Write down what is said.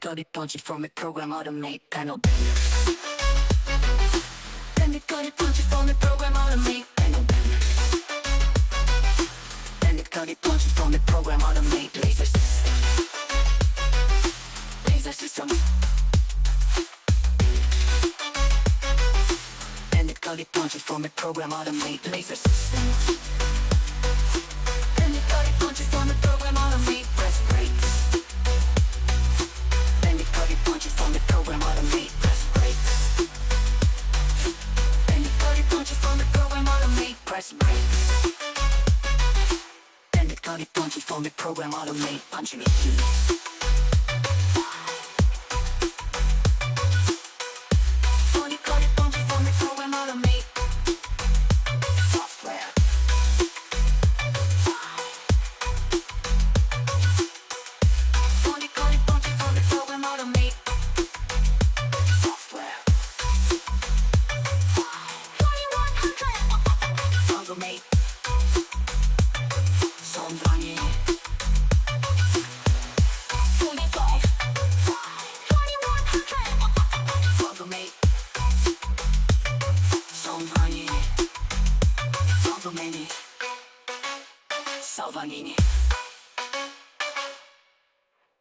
got it punchy from a program automate panel. Then it got it punchy from a program automate panel. Then it got it punchy from a program automate laser system. Laser system. Then it got it punchy from a program automate laser system. Then it got it punchy from a program automate press brakes. Then it got it punchy from a program automate press brakes. Then it got it punchy from a program automate press brakes. Then it got it punchy from a program automate punching it keys. Salvagnini. 45. 2100. Salvagnini. Salvagnini.